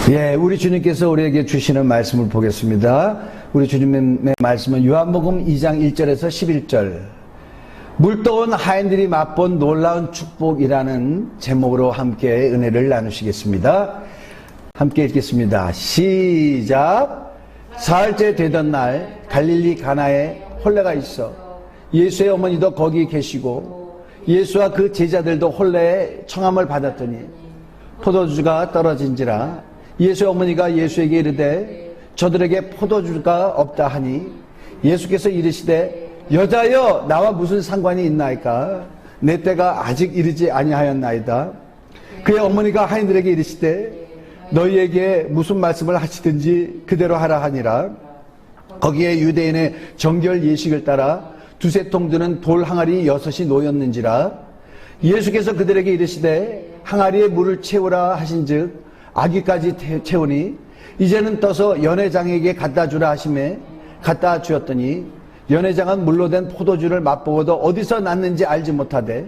예, 우리 주님께서 우리에게 주시는 말씀을 보겠습니다. 우리 주님의 말씀은 요한복음 2장 1절에서 11절. 물떠온 하인들이 맛본 놀라운 축복이라는 제목으로 함께 은혜를 나누시겠습니다. 함께 읽겠습니다. 시작. 사흘째 되던 날 갈릴리 가나에 혼례가 있어 예수의 어머니도 거기 계시고 예수와 그 제자들도 혼례의 청함을 받았더니 포도주가 떨어진지라 예수의 어머니가 예수에게 이르되 저들에게 포도주가 없다 하니 예수께서 이르시되 여자여 나와 무슨 상관이 있나이까 내 때가 아직 이르지 아니하였나이다. 그의 어머니가 하인들에게 이르시되 너희에게 무슨 말씀을 하시든지 그대로 하라 하니라. 거기에 유대인의 정결 예식을 따라 두세 통 드는 돌 항아리 6이 놓였는지라. 예수께서 그들에게 이르시되 항아리에 물을 채우라 하신즉 아기까지 채우니 이제는 떠서 연회장에게 갖다 주라 하시매 갖다 주었더니 연회장은 물로 된 포도주를 맛보고도 어디서 났는지 알지 못하되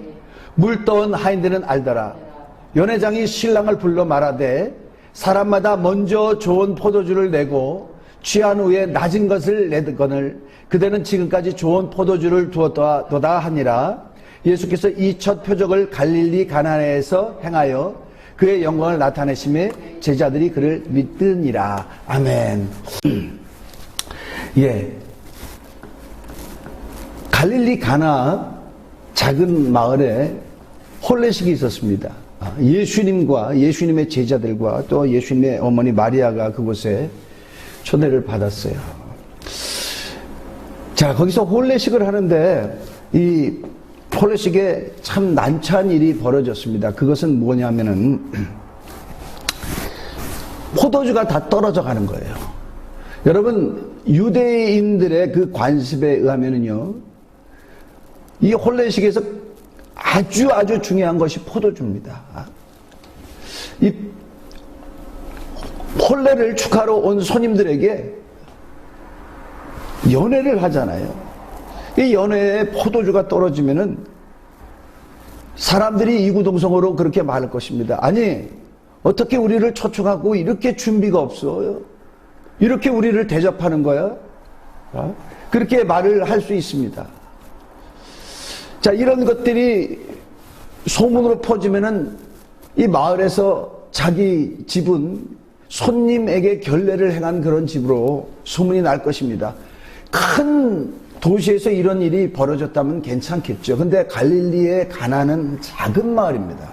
물 떠온 하인들은 알더라. 연회장이 신랑을 불러 말하되 사람마다 먼저 좋은 포도주를 내고 취한 후에 낮은 것을 내거늘 그대는 지금까지 좋은 포도주를 두었도다 하니라. 예수께서 이 첫 표적을 갈릴리 가나에서 행하여 그의 영광을 나타내심에 제자들이 그를 믿으니라. 아멘. 예. 갈릴리 가나 작은 마을에 혼례식이 있었습니다. 예수님과 예수님의 제자들과 또 예수님의 어머니 마리아가 그곳에 초대를 받았어요. 자, 거기서 혼례식을 하는데 이 혼례식에 참 난처한 일이 벌어졌습니다. 그것은 뭐냐면은 포도주가 다 떨어져 가는 거예요. 여러분, 유대인들의 그 관습에 의하면은요, 이 혼례식에서 아주 중요한 것이 포도주입니다. 이 혼례를 축하러 온 손님들에게 연회를 하잖아요. 이 연회에 포도주가 떨어지면은 사람들이 이구동성으로 그렇게 말할 것입니다. 아니, 어떻게 우리를 초청하고 이렇게 준비가 없어요? 이렇게 우리를 대접하는 거야? 그렇게 말을 할 수 있습니다. 자, 이런 것들이 소문으로 퍼지면은 이 마을에서 자기 집은 손님에게 결례를 행한 그런 집으로 소문이 날 것입니다. 큰 도시에서 이런 일이 벌어졌다면 괜찮겠죠. 근데 갈릴리의 가나는 작은 마을입니다.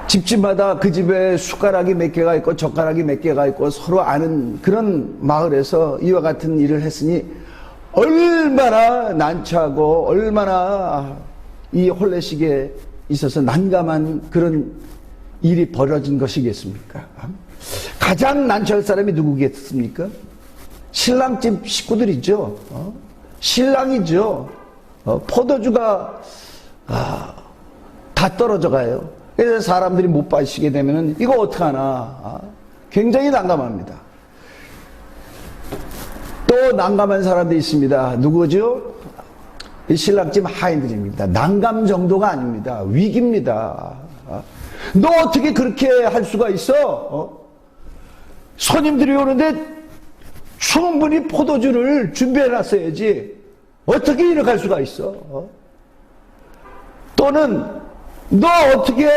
집집마다 그 집에 숟가락이 몇 개가 있고 젓가락이 몇 개가 있고 서로 아는 그런 마을에서 이와 같은 일을 했으니 얼마나 난처하고 얼마나 이 혼례식에 있어서 난감한 그런 일이 벌어진 것이겠습니까? 가장 난처할 사람이 누구겠습니까? 신랑집 식구들이죠. 신랑이죠. 포도주가 다 떨어져 가요. 그래서 사람들이 못 마시게 되면 이거 어떡하나. 굉장히 난감합니다. 또 난감한 사람도 있습니다. 누구죠? 이 신랑집 하인들입니다. 난감 정도가 아닙니다. 위기입니다. 너 어떻게 그렇게 할 수가 있어? 손님들이 오는데 충분히 포도주를 준비해놨어야지. 어떻게 이렇게 할 수가 있어? 또는 너 어떻게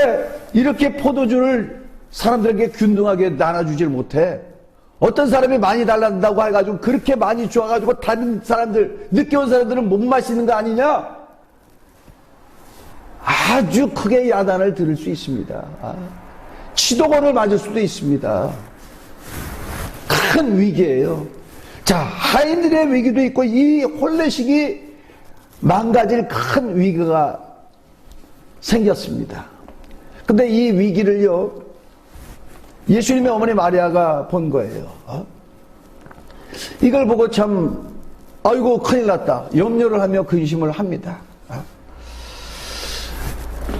이렇게 포도주를 사람들에게 균등하게 나눠주질 못해? 어떤 사람이 많이 달란다고 해가지고 그렇게 많이 주어가지고 다른 사람들, 늦게 온 사람들은 못 마시는 거 아니냐? 아주 크게 야단을 들을 수 있습니다. 치도권을 맞을 수도 있습니다. 큰 위기예요. 자, 하인들의 위기도 있고 이 혼례식이 망가질 큰 위기가 생겼습니다. 근데 이 위기를요, 예수님의 어머니 마리아가 본 거예요. 이걸 보고 참 아이고 큰일 났다 염려를 하며 근심을 합니다.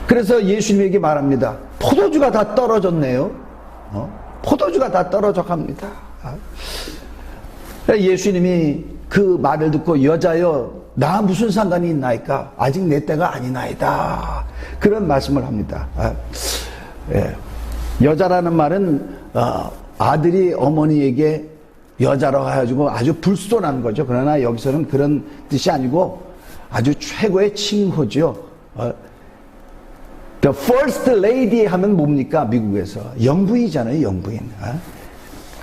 그래서 예수님에게 말합니다. 포도주가 다 떨어졌네요. 포도주가 다 떨어져 갑니다. 예수님이 그 말을 듣고 여자여 나 무슨 상관이 있나이까 아직 내 때가 아니나이다 그런 말씀을 합니다. 예. 여자라는 말은 아들이 어머니에게 여자라고 해가지고 아주 불손한 거죠. 그러나 여기서는 그런 뜻이 아니고 아주 최고의 칭호죠. The First Lady 하면 뭡니까? 미국에서 영부인이잖아요. 영부인.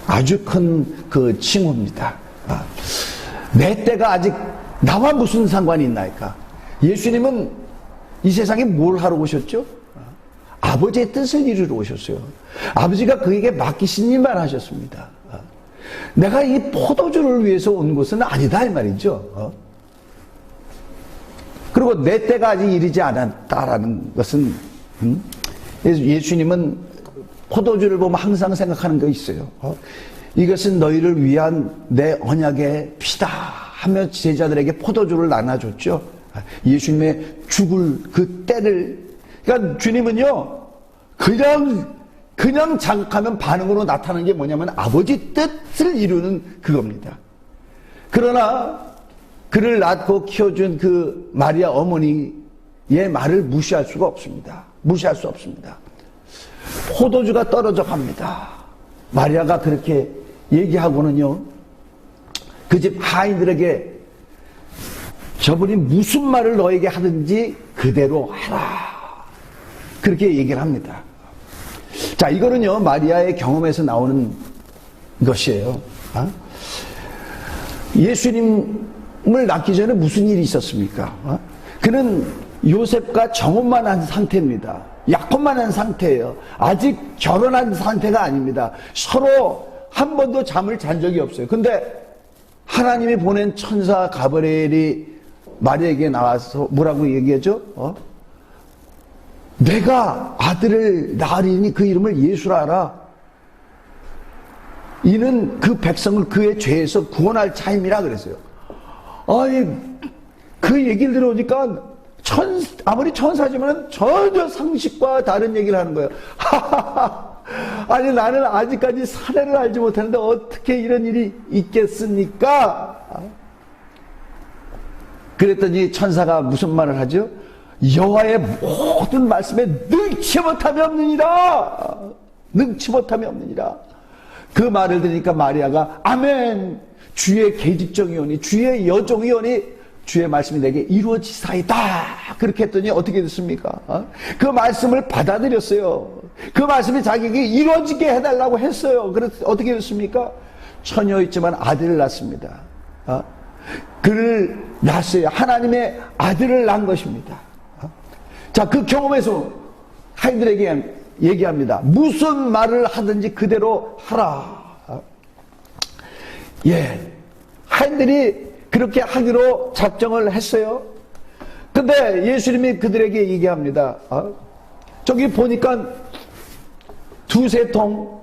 아주 큰 그 칭호입니다. 내 때가 아직 나와 무슨 상관이 있나이까? 예수님은 이 세상에 뭘 하러 오셨죠? 아버지의 뜻을 이루러 오셨어요. 아버지가 그에게 맡기신 일만 하셨습니다. 내가 이 포도주를 위해서 온 것은 아니다 이 말이죠. 그리고 내 때가 아직 이르지 않았다라는 것은 예수님은 포도주를 보면 항상 생각하는 거 있어요. 이것은 너희를 위한 내 언약의 피다 하며 제자들에게 포도주를 나눠줬죠. 예수님의 죽을 그 때를, 그러니까 주님은요 그냥 자극하면 반응으로 나타나는 게 뭐냐면 아버지 뜻을 이루는 그겁니다. 그러나 그를 낳고 키워준 그 마리아 어머니의 말을 무시할 수가 없습니다. 무시할 수 없습니다. 포도주가 떨어져 갑니다. 마리아가 그렇게 얘기하고는요, 그 집 하인들에게 저분이 무슨 말을 너에게 하든지 그대로 해라. 그렇게 얘기를 합니다. 자, 이거는요, 마리아의 경험에서 나오는 것이에요. 예수님을 낳기 전에 무슨 일이 있었습니까? 그는 요셉과 정혼만 한 상태입니다. 약혼만 한 상태예요. 아직 결혼한 상태가 아닙니다. 서로 한 번도 잠을 잔 적이 없어요. 근데 하나님이 보낸 천사 가브리엘이 마리아에게 나와서 뭐라고 얘기하죠? 내가 아들을 낳으리니 그 이름을 예수라 하라. 이는 그 백성을 그의 죄에서 구원할 차임이라 그랬어요. 아니, 그 얘기를 들어오니까 아무리 천사지만 전혀 상식과 다른 얘기를 하는 거예요. 아니, 나는 아직까지 사례를 알지 못하는데 어떻게 이런 일이 있겠습니까? 그랬더니 천사가 무슨 말을 하죠? 여호와의 모든 말씀에 능치 못함이 없느니라. 능치 못함이 없느니라. 그 말을 들으니까 마리아가 아멘, 주의 계집종이오니 주의 여종이오니 주의 말씀이 내게 이루어지사이다. 그렇게 했더니 어떻게 됐습니까? 그 말씀을 받아들였어요. 그 말씀이 자기에게 이루어지게 해달라고 했어요. 그래서 어떻게 됐습니까? 처녀였지만 아들을 낳습니다. 그를 낳았어요. 하나님의 아들을 낳은 것입니다. 자, 그 경험에서 하인들에게 얘기합니다. 무슨 말을 하든지 그대로 하라. 예, 하인들이 그렇게 하기로 작정을 했어요. 근데 예수님이 그들에게 얘기합니다. 저기 보니까 두세 통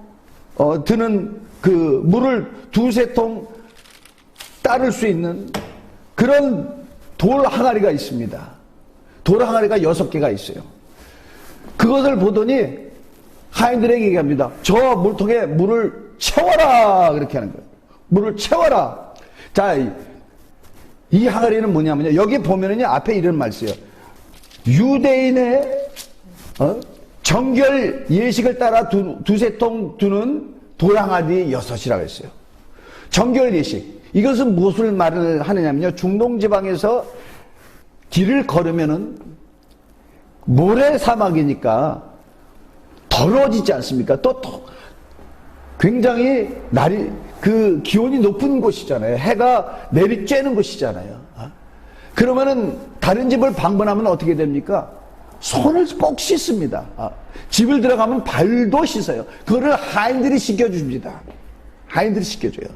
드는 그 물을 두세 통 따를 수 있는 그런 돌 항아리가 있습니다. 돌 항아리가 6개가 있어요. 그것을 보더니 하인들에게 얘기합니다. 저 물통에 물을 채워라. 그렇게 하는 거예요. 물을 채워라. 자, 이 항아리는 뭐냐면요, 여기 보면은요 앞에 이런 말 써요. 유대인의 정결 예식을 따라 두세 통 두는 돌 항아리 6이라고 했어요. 정결 예식, 이것은 무엇을 말을 하느냐면요, 중동 지방에서 길을 걸으면은 모래 사막이니까 더러워지지 않습니까? 또 굉장히 날이 그 기온이 높은 곳이잖아요. 해가 내리쬐는 곳이잖아요. 그러면은 다른 집을 방문하면 어떻게 됩니까? 손을 꼭 씻습니다. 집을 들어가면 발도 씻어요. 그거를 하인들이 씻겨줍니다. 하인들이 씻겨줘요.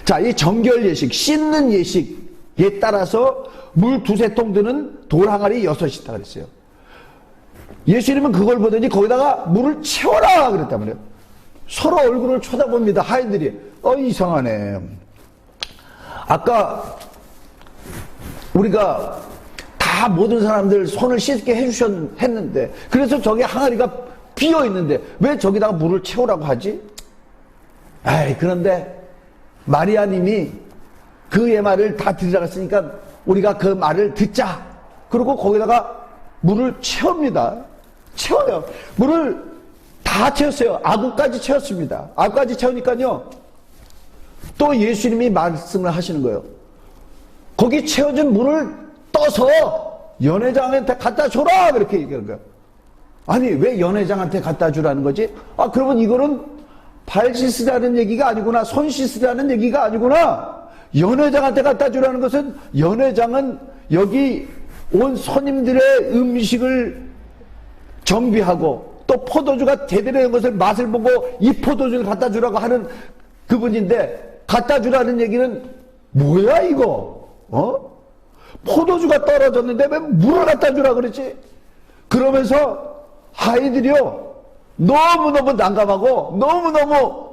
자, 이 정결 예식, 씻는 예식에 따라서 물 두세 통 드는 돌 항아리 6이 있다 그랬어요. 예수님은 그걸 보더니 거기다가 물을 채워라 그랬단 말이에요. 서로 얼굴을 쳐다봅니다. 하인들이. 이상하네. 아까 우리가 다 모든 사람들 손을 씻게 했는데, 그래서 저기 항아리가 비어 있는데 왜 저기다가 물을 채우라고 하지? 그런데 마리아님이 그의 말을 다 들어갔으니까 우리가 그 말을 듣자. 그리고 거기다가 물을 채웁니다. 채워요. 물을 다 채웠어요. 아구까지 채웠습니다. 아구까지 채우니까요. 또 예수님이 말씀을 하시는 거예요. 거기 채워진 물을 떠서 연회장한테 갖다 줘라! 그렇게 얘기하는 거예요. 아니, 왜 연회장한테 갖다 주라는 거지? 아, 그러면 이거는 발 씻으라는 얘기가 아니구나. 손 씻으라는 얘기가 아니구나. 연회장한테 갖다 주라는 것은, 연회장은 여기 온 손님들의 음식을 정비하고 또 포도주가 제대로 된 것을 맛을 보고 이 포도주를 갖다 주라고 하는 그분인데, 갖다 주라는 얘기는 뭐야 이거? 포도주가 떨어졌는데 왜 물을 갖다 주라 그러지? 그러면서 아이들이요, 너무너무 난감하고 너무너무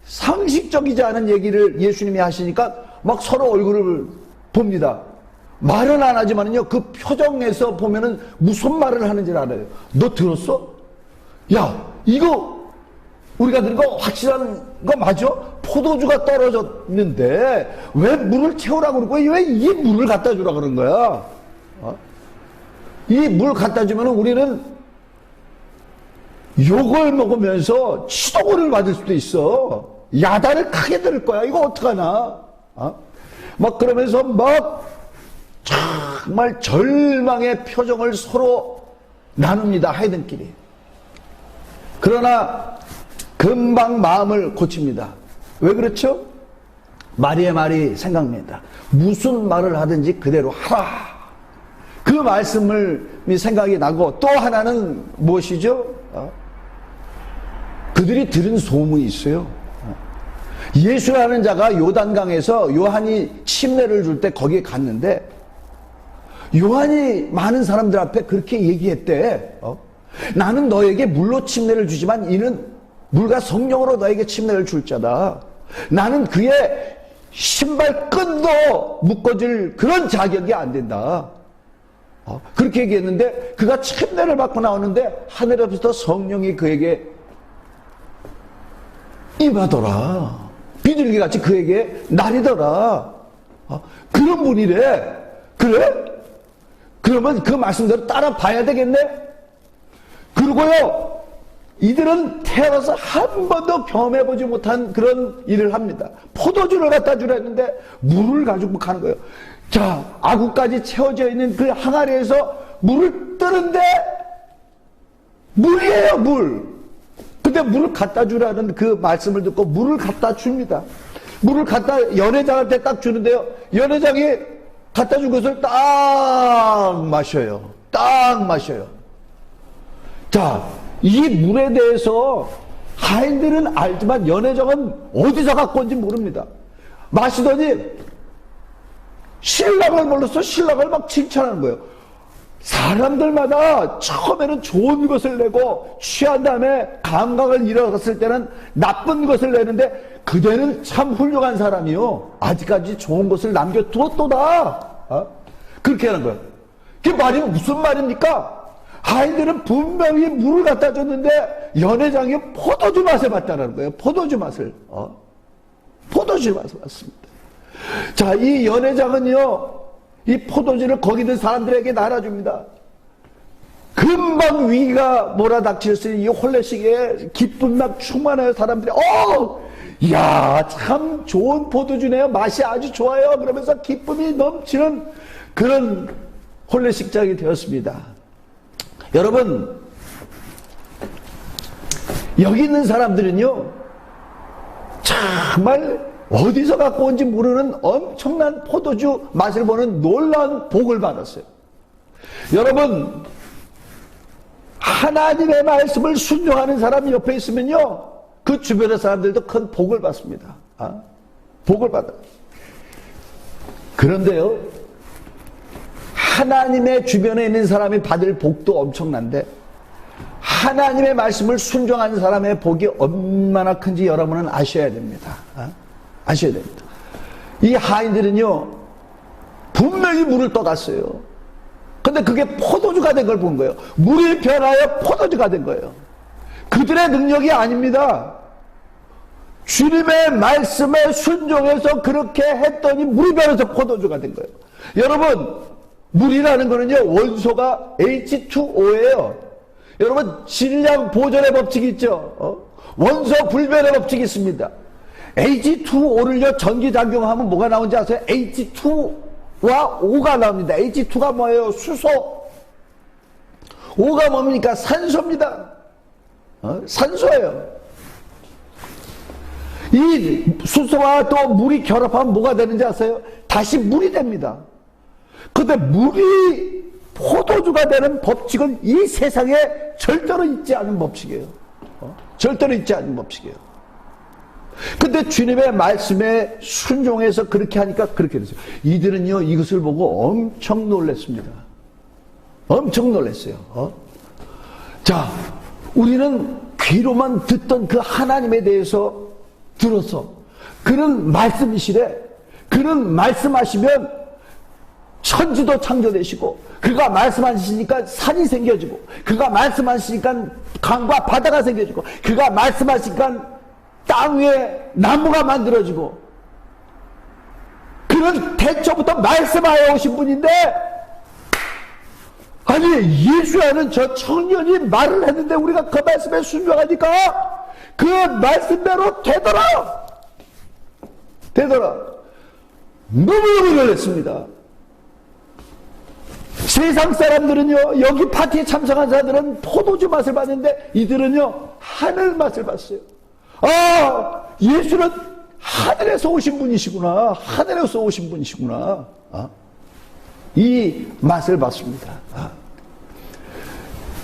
상식적이지 않은 얘기를 예수님이 하시니까 막 서로 얼굴을 봅니다. 말은 안 하지만요, 그 표정에서 보면은 무슨 말을 하는지 알아요. 너 들었어? 야, 이거 우리가 들은 거 확실한 거 맞아? 포도주가 떨어졌는데 왜 물을 채우라고 그러고 왜 이 물을 갖다 주라 그런 거야? 이 물 갖다 주면 우리는 욕을 먹으면서 치도를 받을 수도 있어. 야단을 크게 들을 거야. 이거 어떡하나? 막 그러면서 막 정말 절망의 표정을 서로 나눕니다. 하이든끼리. 그러나 금방 마음을 고칩니다. 왜 그렇죠? 마리의 말이 생각납니다. 무슨 말을 하든지 그대로 하라. 그 말씀을 생각이 나고, 또 하나는 무엇이죠? 그들이 들은 소문이 있어요. 예수라는 자가 요단강에서 요한이 침례를 줄 때 거기에 갔는데, 요한이 많은 사람들 앞에 그렇게 얘기했대. 나는 너에게 물로 침례를 주지만 이는 물과 성령으로 너에게 침례를 줄 자다. 나는 그의 신발끈도 묶어줄 그런 자격이 안 된다. 그렇게 얘기했는데, 그가 침례를 받고 나오는데 하늘에서부터 성령이 그에게 임하더라. 비둘기같이 그에게 나리더라. 그런 분이래. 그래? 그러면 그 말씀대로 따라봐야 되겠네? 그리고요, 이들은 태어나서 한 번도 경험해보지 못한 그런 일을 합니다. 포도주를 갖다 주라 했는데 물을 가지고 가는 거예요. 자, 아구까지 채워져 있는 그 항아리에서 물을 뜨는데 물이에요, 물. 근데 물을 갖다 주라는 그 말씀을 듣고 물을 갖다 줍니다. 물을 갖다 연회장한테 딱 주는데요, 연회장이 갖다 준 것을 딱 마셔요. 딱 마셔요. 자, 이 물에 대해서 하인들은 알지만 연회장은 어디서 갖고 온지 모릅니다. 마시더니 신랑을 불러서 신랑을 막 칭찬하는 거예요. 사람들마다 처음에는 좋은 것을 내고 취한 다음에 감각을 잃어갔을 때는 나쁜 것을 내는데, 그대는 참 훌륭한 사람이요, 아직까지 좋은 것을 남겨두었도다. 그렇게 하는 거예요. 그게 말이 무슨 말입니까? 아이들은 분명히 물을 갖다 줬는데 연회장이 포도주 맛을 봤다는 거예요. 포도주 맛을. 포도주 맛을 봤습니다. 자, 이 연회장은요, 이 포도주를 거기 있는 사람들에게 나눠줍니다. 금방 위기가 몰아닥쳤을 이 혼례식에 기쁨 막 충만해요. 사람들이 야, 참 좋은 포도주네요. 맛이 아주 좋아요. 그러면서 기쁨이 넘치는 그런 혼례식장이 되었습니다. 여러분, 여기 있는 사람들은요, 정말 어디서 갖고 온지 모르는 엄청난 포도주 맛을 보는 놀라운 복을 받았어요. 여러분, 하나님의 말씀을 순종하는 사람이 옆에 있으면요, 그 주변의 사람들도 큰 복을 받습니다. 복을 받아요. 그런데요, 하나님의 주변에 있는 사람이 받을 복도 엄청난데, 하나님의 말씀을 순종하는 사람의 복이 얼마나 큰지 여러분은 아셔야 됩니다. 아셔야 됩니다. 이 하인들은요, 분명히 물을 떠갔어요. 근데 그게 포도주가 된 걸 본 거예요. 물이 변하여 포도주가 된 거예요. 그들의 능력이 아닙니다. 주님의 말씀에 순종해서 그렇게 했더니 물이 변해서 포도주가 된 거예요. 여러분, 물이라는 거는요, 원소가 H2O예요. 여러분, 질량 보존의 법칙이 있죠. 원소 불변의 법칙이 있습니다. H2O를요, 전기작용하면 뭐가 나오는지 아세요? H2와 O가 나옵니다. H2가 뭐예요? 수소. O가 뭡니까? 산소입니다. 산소예요. 이 수소와 또 물이 결합하면 뭐가 되는지 아세요? 다시 물이 됩니다. 근데 물이 포도주가 되는 법칙은 이 세상에 절대로 있지 않은 법칙이에요. 절대로 있지 않은 법칙이에요. 근데 주님의 말씀에 순종해서 그렇게 하니까 그렇게 됐어요. 이들은요, 이것을 보고 엄청 놀랐습니다. 엄청 놀랐어요. 자, 우리는 귀로만 듣던 그 하나님에 대해서 들어서 그는 말씀이시래. 그는 말씀하시면 천지도 창조되시고, 그가 말씀하시니까 산이 생겨지고, 그가 말씀하시니까 강과 바다가 생겨지고, 그가 말씀하시니까 땅 위에 나무가 만들어지고, 그는 태초부터 말씀하여 오신 분인데, 아니 예수야는 저 청년이 말을 했는데 우리가 그 말씀에 순종하니까 그 말씀대로 되더라. 너무너무 놀랐습니다. 세상 사람들은요, 여기 파티에 참석한 사람들은 포도주 맛을 봤는데 이들은요, 하늘 맛을 봤어요. 아, 예수는 하늘에서 오신 분이시구나. 하늘에서 오신 분이시구나. 이 맛을 봤습니다.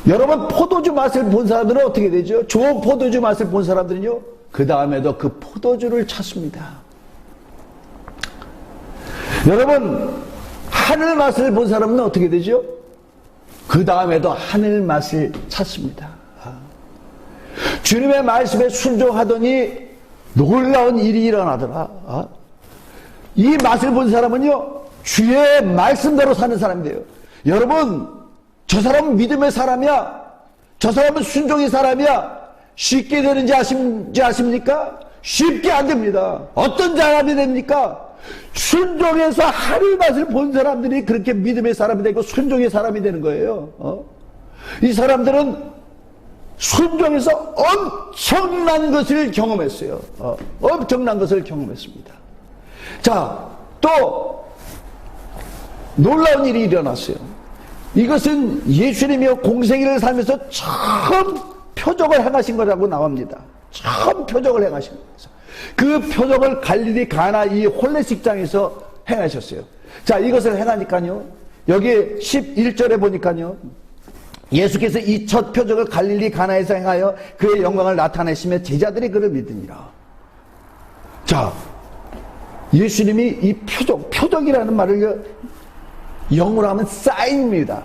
여러분, 포도주 맛을 본 사람들은 어떻게 되죠? 좋은 포도주 맛을 본 사람들은요, 그 다음에도 그 포도주를 찾습니다. 여러분, 하늘 맛을 본 사람은 어떻게 되죠? 그 다음에도 하늘 맛을 찾습니다. 주님의 말씀에 순종하더니 놀라운 일이 일어나더라. 이 맛을 본 사람은요, 주의 말씀대로 사는 사람이 돼요. 여러분, 저 사람은 믿음의 사람이야. 저 사람은 순종의 사람이야. 쉽게 되는지 아십니까? 쉽게 안 됩니다. 어떤 사람이 됩니까? 순종해서 하늘 맛을 본 사람들이 그렇게 믿음의 사람이 되고 순종의 사람이 되는 거예요. 이 사람들은 순종해서 엄청난 것을 경험했어요. 엄청난 것을 경험했습니다. 자, 또 놀라운 일이 일어났어요. 이것은 예수님이 공생애를 살면서 처음 표적을 행하신 거라고 나옵니다. 처음 표적을 행하신 거죠. 그 표적을 갈릴리 가나 이 혼례식장에서 행하셨어요. 자, 이것을 행하니까요, 여기 11절에 보니까요, 예수께서 이 첫 표적을 갈릴리 가나에서 행하여 그의 영광을 나타내시며 제자들이 그를 믿으니라. 자, 예수님이 이 표적이라는 말을 영어로 하면 사인입니다.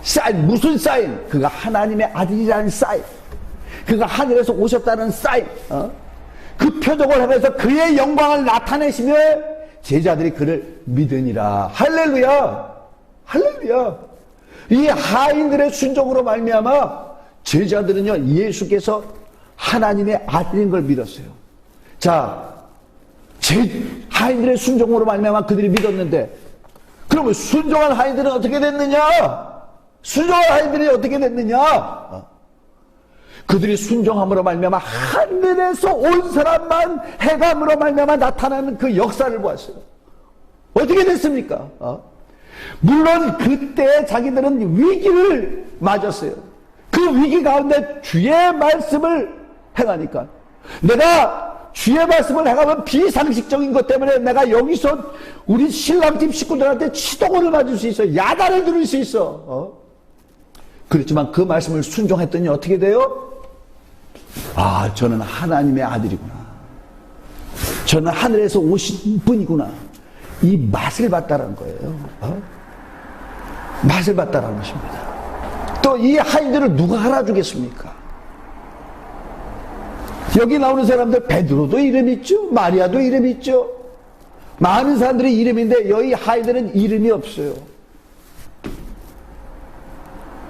사인, 무슨 사인? 그가 하나님의 아들이라는 사인. 그가 하늘에서 오셨다는 사인. 그 표적을 하면서 그의 영광을 나타내시며 제자들이 그를 믿으니라. 할렐루야. 할렐루야. 이 하인들의 순종으로 말미암아 제자들은요, 예수께서 하나님의 아들인 걸 믿었어요. 자, 하인들의 순종으로 말미암아 그들이 믿었는데, 그러면 순종한 하인들은 어떻게 됐느냐? 순종한 하인들이 어떻게 됐느냐? 그들이 순종함으로 말미암아 하늘에서 온 사람만 해감으로 말미암아 나타나는 그 역사를 보았어요. 어떻게 됐습니까? 물론 그때 자기들은 위기를 맞았어요. 그 위기 가운데 주의 말씀을 행하니까, 내가 주의 말씀을 행하면 비상식적인 것 때문에 내가 여기서 우리 신랑집 식구들한테 치동을 맞을 수 있어. 야단을 들을 수 있어. 그렇지만 그 말씀을 순종했더니 어떻게 돼요? 아, 저는 하나님의 아들이구나. 저는 하늘에서 오신 분이구나. 이 맛을 봤다는 거예요. 맛을 봤다는 것입니다. 또 이 하인들을 누가 알아주겠습니까? 여기 나오는 사람들, 베드로도 이름 있죠. 마리아도 이름 있죠. 많은 사람들이 이름인데 여기 하인들은 이름이 없어요.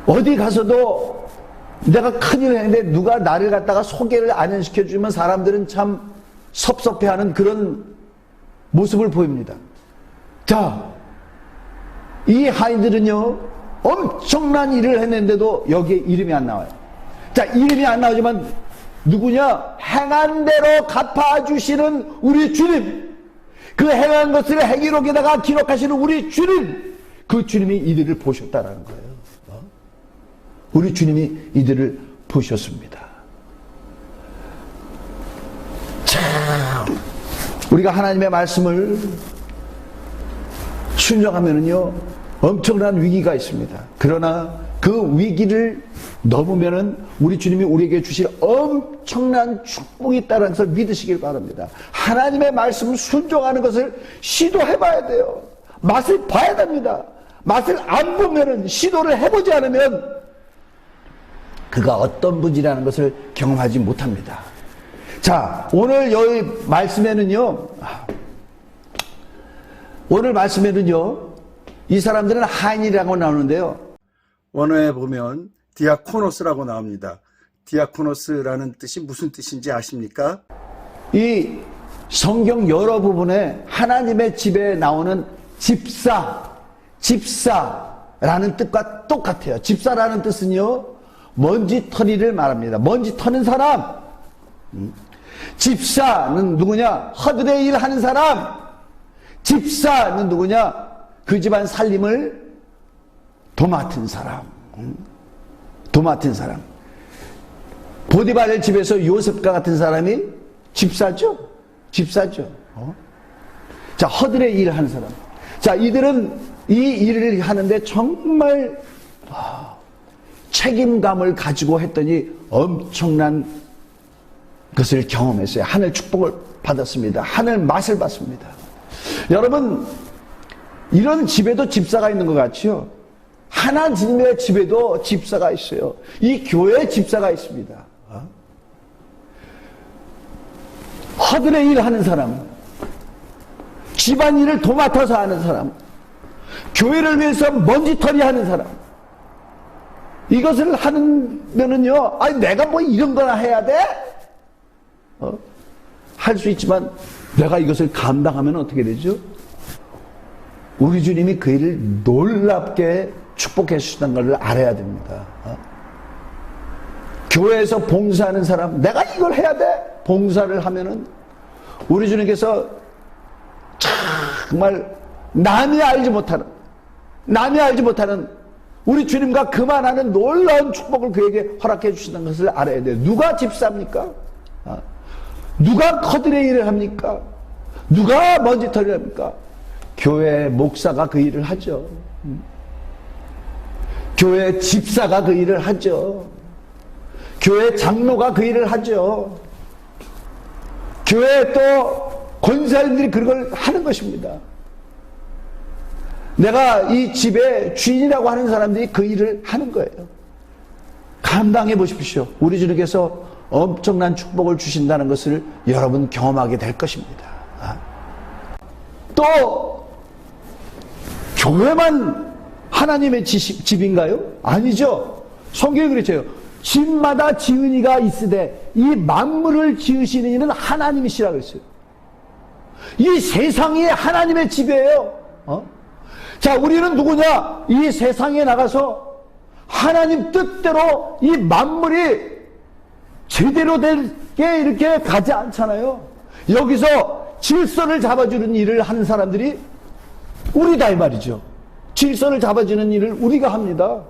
어디 가서도 내가 큰일 했는데 누가 나를 갖다가 소개를 안 시켜주면 사람들은 참 섭섭해하는 그런 모습을 보입니다. 자, 이 하인들은요, 엄청난 일을 했는데도 여기에 이름이 안 나와요. 자, 이름이 안 나오지만 누구냐? 행한 대로 갚아주시는 우리 주님. 그 행한 것을 행위록에다가 기록하시는 우리 주님. 그 주님이 이들을 보셨다라는 거예요. 우리 주님이 이들을 보셨습니다. 참, 우리가 하나님의 말씀을 순종하면은요, 엄청난 위기가 있습니다. 그러나 그 위기를 넘으면은 우리 주님이 우리에게 주실 엄청난 축복이 있다는 것을 믿으시길 바랍니다. 하나님의 말씀을 순종하는 것을 시도해봐야 돼요. 맛을 봐야 됩니다. 맛을 안 보면은, 시도를 해보지 않으면 그가 어떤 분이라는 것을 경험하지 못합니다. 자, 오늘 여기 말씀에는요, 이 사람들은 하인이라고 나오는데요. 원어에 보면 디아코노스라고 나옵니다. 디아코노스라는 뜻이 무슨 뜻인지 아십니까? 이 성경 여러 부분에 하나님의 집에 나오는 집사라는 뜻과 똑같아요. 집사라는 뜻은요, 먼지털이를 말합니다. 먼지 터는 사람. 집사는 누구냐? 허들의 일 하는 사람. 집사는 누구냐? 그 집안 살림을 도맡은 사람. 보디발의 집에서 요셉과 같은 사람이 집사죠. 자, 허들의 일 하는 사람. 자, 이들은 이 일을 하는데 정말 책임감을 가지고 했더니 엄청난 것을 경험했어요. 하늘 축복을 받았습니다. 하늘 맛을 봤습니다. 여러분, 이런 집에도 집사가 있는 것 같죠? 하나님의 집에도 집사가 있어요. 이 교회에 집사가 있습니다. 허들의 일 하는 사람, 집안일을 도맡아서 하는 사람, 교회를 위해서 먼지털이 하는 사람, 이것을 하면은요, 아니, 내가 뭐 이런 거나 해야 돼? 할 수 있지만, 내가 이것을 감당하면 어떻게 되죠? 우리 주님이 그 일을 놀랍게 축복해 주신다는 걸 알아야 됩니다. 교회에서 봉사하는 사람, 내가 이걸 해야 돼? 봉사를 하면은, 우리 주님께서 정말 남이 알지 못하는 우리 주님과 그만하는 놀라운 축복을 그에게 허락해 주신다는 것을 알아야 돼요. 누가 집사입니까? 누가 커들의 일을 합니까? 누가 먼지털이를 합니까? 교회 목사가 그 일을 하죠. 교회 집사가 그 일을 하죠. 교회 장로가 그 일을 하죠. 교회 또 권사님들이 그걸 하는 것입니다. 내가 이 집의 주인이라고 하는 사람들이 그 일을 하는 거예요. 감당해 보십시오. 우리 주님께서 엄청난 축복을 주신다는 것을 여러분 경험하게 될 것입니다. 또 교회만 하나님의 집인가요? 아니죠. 성경이 그랬죠. 집마다 지은 이가 있으되 이 만물을 지으시는 이는 하나님이시라고 했어요. 이 세상이 하나님의 집이에요. 자, 우리는 누구냐? 이 세상에 나가서 하나님 뜻대로 이 만물이 제대로 되게 이렇게 가지 않잖아요. 여기서 질서를 잡아주는 일을 하는 사람들이 우리다 이 말이죠. 질서를 잡아주는 일을 우리가 합니다.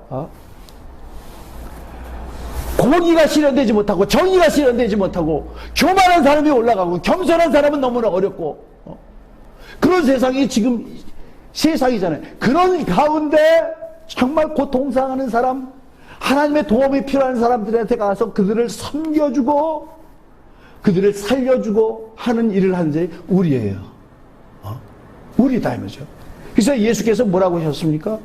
공의가 실현되지 못하고 정의가 실현되지 못하고 교만한 사람이 올라가고 겸손한 사람은 너무나 어렵고 그런 세상이 지금 세상이잖아요. 그런 가운데 정말 고통당하는 사람, 하나님의 도움이 필요한 사람들한테 가서 그들을 섬겨주고 그들을 살려주고 하는 일을 하는 자이 우리예요. 우리다 이 말이죠. 그래서 예수께서 뭐라고 하셨습니까?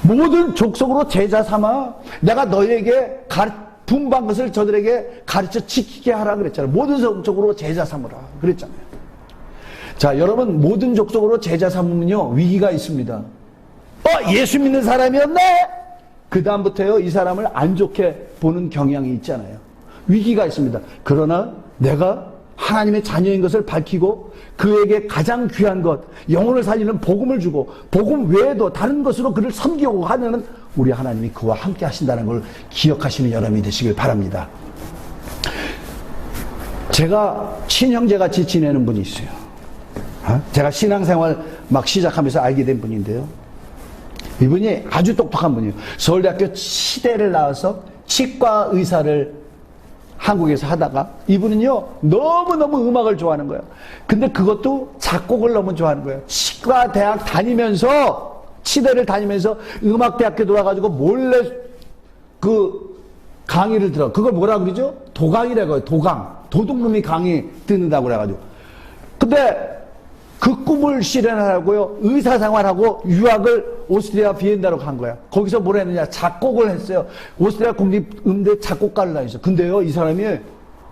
모든 족속으로 제자 삼아 내가 너희에게 분부한 것을 저들에게 가르쳐 지키게 하라 그랬잖아요. 모든 족속으로 제자 삼으라 그랬잖아요. 자, 여러분, 모든 족속으로 제자 삼으면요 위기가 있습니다. 예수 믿는 사람이었네? 그 다음부터요 이 사람을 안 좋게 보는 경향이 있잖아요. 위기가 있습니다. 그러나 내가 하나님의 자녀인 것을 밝히고 그에게 가장 귀한 것, 영혼을 살리는 복음을 주고 복음 외에도 다른 것으로 그를 섬기고 하는 우리 하나님이 그와 함께 하신다는 걸 기억하시는 여러분이 되시길 바랍니다. 제가 친형제같이 지내는 분이 있어요. 제가 신앙생활 막 시작하면서 알게 된 분인데요. 이분이 아주 똑똑한 분이에요. 서울대학교 치대를 나와서 치과 의사를 한국에서 하다가 이분은요 너무너무 음악을 좋아하는 거예요. 근데 그것도 작곡을 너무 좋아하는 거예요. 치과 대학 다니면서 치대를 다니면서 음악대학교 들어와가지고 몰래 그 강의를 들어. 그걸 뭐라 그러죠? 도강이라고 해요. 도강. 도둑놈이 강의 듣는다고 그래가지고. 근데 그 꿈을 실현하려고요. 의사생활하고 유학을 오스트리아 비엔나로 간 거야. 거기서 뭘 했느냐. 작곡을 했어요. 오스트리아 국립음대 작곡가를 다녔어요. 근데요 이 사람이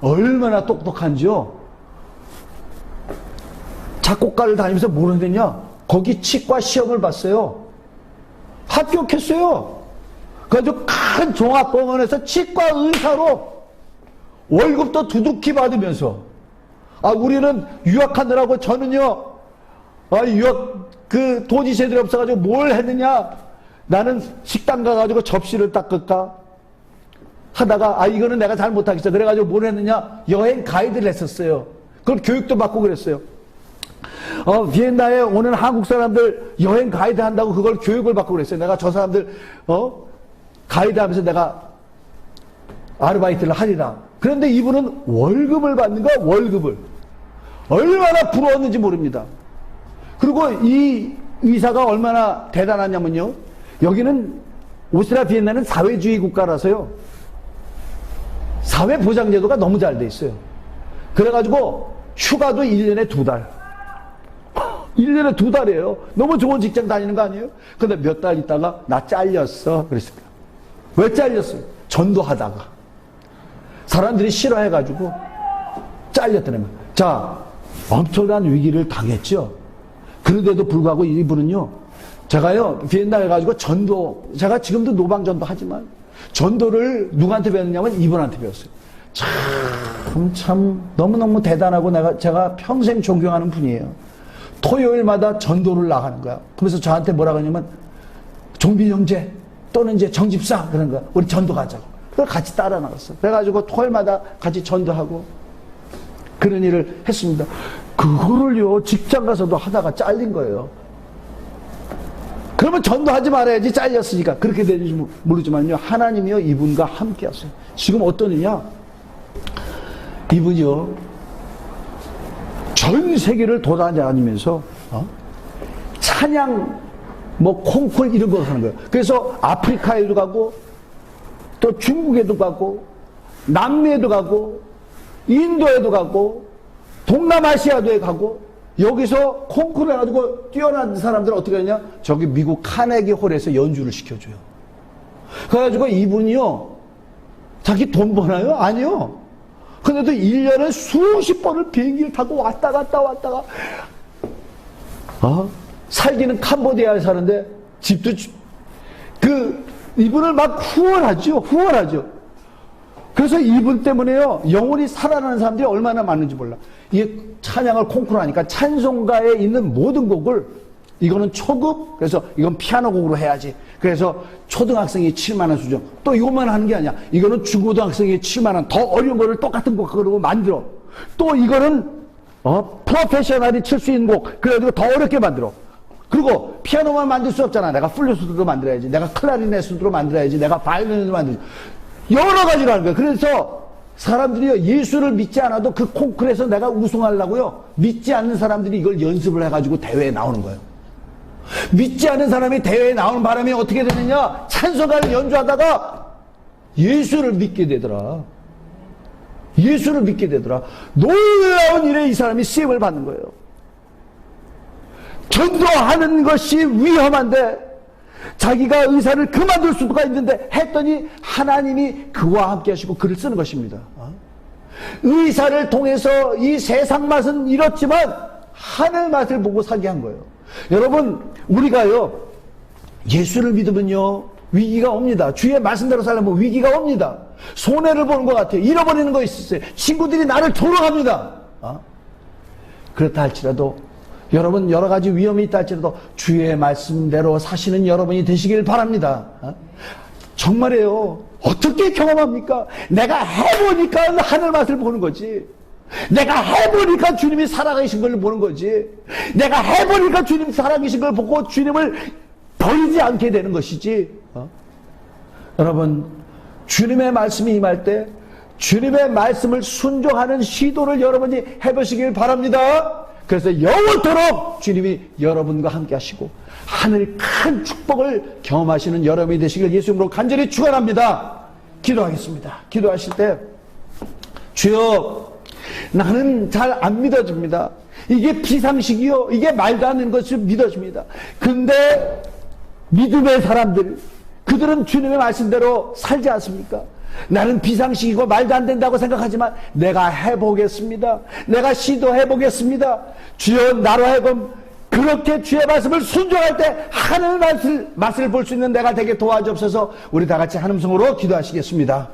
얼마나 똑똑한지요. 작곡가를 다니면서 뭘 했느냐. 거기 치과 시험을 봤어요. 합격했어요. 그래가지고 큰 종합병원에서 치과 의사로 월급도 두둑히 받으면서 우리는 유학하느라고 저는요 유학 그 돈이 제대로 없어가지고 뭘 했느냐. 나는 식당 가가지고 접시를 닦을까 하다가 이거는 내가 잘 못하겠어. 그래가지고 뭘 했느냐. 여행 가이드를 했었어요. 그걸 교육도 받고 그랬어요. 비엔나에 오는 한국 사람들 여행 가이드 한다고 그걸 교육을 받고 그랬어요. 내가 저 사람들 가이드 하면서 내가 아르바이트를 하리라. 그런데 이분은 월급을 받는 거야. 월급을. 얼마나 부러웠는지 모릅니다. 그리고 이 의사가 얼마나 대단하냐면요. 여기는 오스트리아 비엔나는 사회주의 국가라서요. 사회보장제도가 너무 잘 돼 있어요. 그래가지고 휴가도 1년에 2달. 1년에 2달이에요. 너무 좋은 직장 다니는 거 아니에요? 근데 몇 달 있다가 나 잘렸어. 그랬습니다. 왜 잘렸어요? 전도하다가. 사람들이 싫어해가지고 잘렸다는 거예요. 자, 엄청난 위기를 당했죠. 그런데도 불구하고 이분은요, 제가요, 비엔나에 가지고 전도, 제가 지금도 노방전도 하지만, 전도를 누구한테 배웠냐면 이분한테 배웠어요. 참, 너무너무 대단하고 제가 평생 존경하는 분이에요. 토요일마다 전도를 나가는 거야. 그래서 저한테 뭐라고 하냐면, 종빈 형제, 또는 이제 정집사, 그런 거야. 우리 전도 가자고. 그걸 같이 따라 나갔어. 그래가지고 토요일마다 같이 전도하고, 그런 일을 했습니다. 그거를요, 직장 가서도 하다가 잘린 거예요. 그러면 전도하지 말아야지, 잘렸으니까. 그렇게 되는지 모르지만요, 하나님이요, 이분과 함께 하세요. 지금 어떤 일이냐? 이분이요, 전 세계를 돌아다니면서, 찬양, 콩쿨 이런 거 하는 거예요. 그래서 아프리카에도 가고, 또 중국에도 가고, 남미에도 가고, 인도에도 가고, 동남아시아도에 가고, 여기서 콩쿠르 해가지고 뛰어난 사람들은 어떻게 하냐? 저기 미국 카네기 홀에서 연주를 시켜줘요. 그래가지고 이분이요, 자기 돈 버나요? 아니요. 근데도 1년에 수십 번을 비행기를 타고 왔다 갔다가, 살기는 캄보디아에 사는데, 집도, 이분을 막 후원하죠. 그래서 이분 때문에요, 영혼이 살아나는 사람들이 얼마나 많은지 몰라. 이게 찬양을 콩쿠르 하니까 찬송가에 있는 모든 곡을, 이거는 초급, 그래서 이건 피아노 곡으로 해야지. 그래서 초등학생이 7만원 수준. 또 이것만 하는 게 아니야. 이거는 중고등학생이 7만원. 더 어려운 거를 똑같은 곡으로 만들어. 또 이거는, 프로페셔널이 칠 수 있는 곡. 그래가지고 더 어렵게 만들어. 그리고 피아노만 만들 수 없잖아. 내가 플루트도 만들어야지. 내가 클라리넷으로 만들어야지. 내가 바이올린으로 만들어야지. 여러 가지로 하는 거예요. 그래서 사람들이요, 예수를 믿지 않아도 그 콩쿠르에서 내가 우승하려고요, 믿지 않는 사람들이 이걸 연습을 해가지고 대회에 나오는 거예요. 믿지 않는 사람이 대회에 나오는 바람에 어떻게 되느냐? 찬송가를 연주하다가 예수를 믿게 되더라. 놀라운 일에 이 사람이 시험을 받는 거예요. 전도하는 것이 위험한데 자기가 의사를 그만둘 수가 있는데 했더니 하나님이 그와 함께 하시고 글을 쓰는 것입니다. 의사를 통해서 이 세상 맛은 이렇지만 하늘 맛을 보고 살게 한 거예요. 여러분, 우리가요, 예수를 믿으면요, 위기가 옵니다. 주의 말씀대로 살려면 위기가 옵니다. 손해를 보는 것 같아요. 잃어버리는 거 있었어요. 친구들이 나를 조롱합니다. 그렇다 할지라도 여러분 여러 가지 위험이 있다 할지라도 주의 말씀대로 사시는 여러분이 되시길 바랍니다. 정말이에요. 어떻게 경험합니까? 내가 해보니까 하늘 맛을 보는 거지. 내가 해보니까 주님이 살아계신 걸 보는 거지. 내가 해보니까 주님 살아계신 걸 보고 주님을 버리지 않게 되는 것이지. 여러분, 주님의 말씀이 임할 때 주님의 말씀을 순종하는 시도를 여러분이 해보시길 바랍니다. 그래서 영원토록 주님이 여러분과 함께 하시고 하늘 큰 축복을 경험하시는 여러분이 되시길 예수 이름으로 간절히 축원합니다. 기도하겠습니다. 기도하실 때 주여, 나는 잘 안 믿어집니다. 이게 비상식이요, 이게 말도 안 되는 것이 믿어집니다. 근데 믿음의 사람들, 그들은 주님의 말씀대로 살지 않습니까? 나는 비상식이고 말도 안 된다고 생각하지만 내가 해보겠습니다. 내가 시도해보겠습니다. 주여, 나로 하여금 그렇게 주의 말씀을 순종할 때 하늘 맛을 볼 수 있는 내가 되게 도와주옵소서. 우리 다 같이 한 음성으로 기도하시겠습니다.